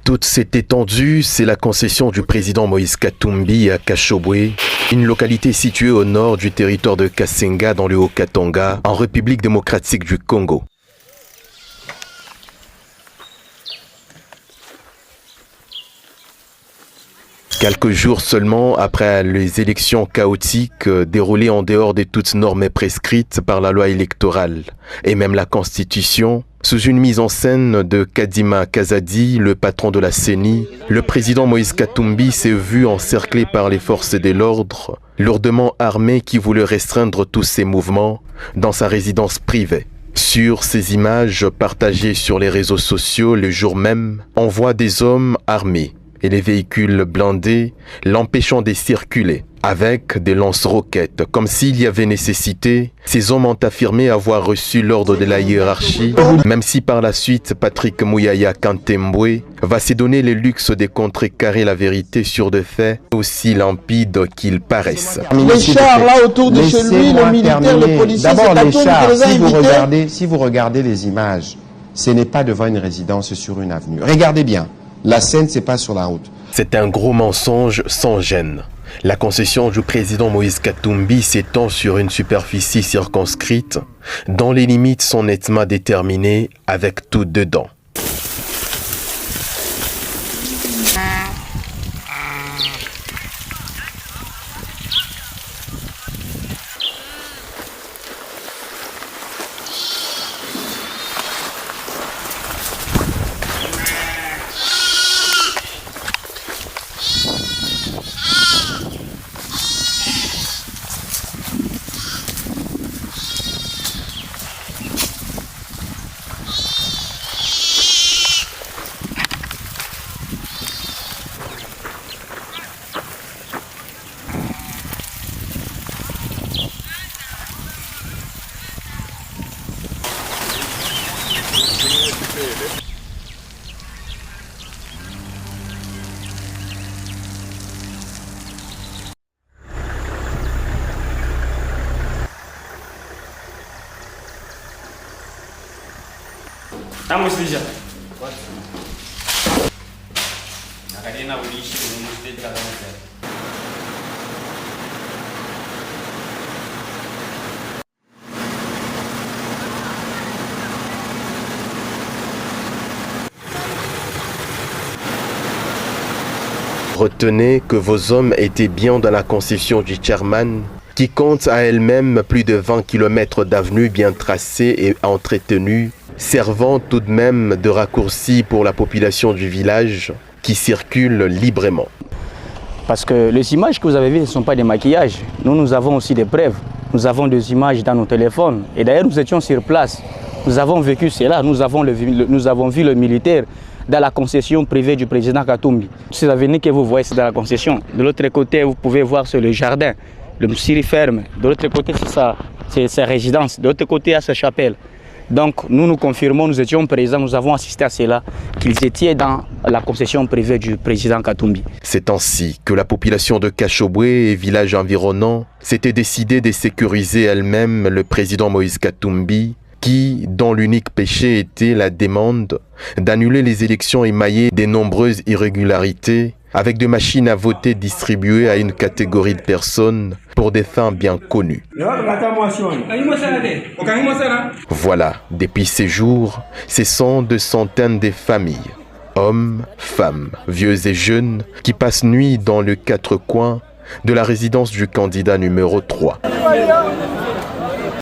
Toute cette étendue, c'est la concession du président Moïse Katumbi à Kashobwe, une localité située au nord du territoire de Kasenga dans le Haut-Katanga, en République démocratique du Congo. Quelques jours seulement après les élections chaotiques déroulées en dehors de toutes normes prescrites par la loi électorale et même la Constitution, sous une mise en scène de Kadima Kazadi, le patron de la CENI, le président Moïse Katumbi s'est vu encerclé par les forces de l'ordre, lourdement armées qui voulaient restreindre tous ses mouvements dans sa résidence privée. Sur ces images partagées sur les réseaux sociaux le jour même, on voit des hommes armés et les véhicules blindés l'empêchant de circuler avec des lance-roquettes. Comme s'il y avait nécessité, ces hommes ont affirmé avoir reçu l'ordre de la hiérarchie, même si par la suite Patrick Mouyaya Kantembwe va se donner le luxe de contrecarrer la vérité sur des faits aussi limpides qu'ils paraissent. Les chars là autour de chez lui, le militaire, le policier, d'abord les chars, si vous regardez les images, ce n'est pas devant une résidence sur une avenue. Regardez bien. La scène, c'est pas sur la route. C'est un gros mensonge sans gêne. La concession du président Moïse Katumbi s'étend sur une superficie circonscrite dont les limites sont nettement déterminées avec tout dedans. Retenez que vos hommes étaient bien dans la concession du chairman, qui compte à elle-même plus de 20 km d'avenues bien tracées et entretenues, servant tout de même de raccourci pour la population du village qui circule librement. Parce que les images que vous avez vues ne sont pas des maquillages. Nous avons aussi des preuves. Nous avons des images dans nos téléphones. Et d'ailleurs, nous étions sur place. Nous avons vécu cela. Nous avons vu le militaire dans la concession privée du président Katumbi. Ces avenues que vous voyez, c'est dans la concession. De l'autre côté, vous pouvez voir sur le jardin, le Msiri ferme. De l'autre côté, c'est sa résidence. De l'autre côté, il y a sa chapelle. Donc, nous confirmons, nous étions présents, nous avons assisté à cela, qu'ils étaient dans la concession privée du président Katumbi. C'est ainsi que la population de Kashobwe et villages environnants s'était décidée de sécuriser elle-même le président Moïse Katumbi, dont l'unique péché était la demande d'annuler les élections émaillées des nombreuses irrégularités avec des machines à voter distribuées à une catégorie de personnes pour des fins bien connues. Voilà, depuis ces jours, ce sont de centaines de familles, hommes, femmes, vieux et jeunes, qui passent nuit dans les quatre coins de la résidence du candidat numéro 3.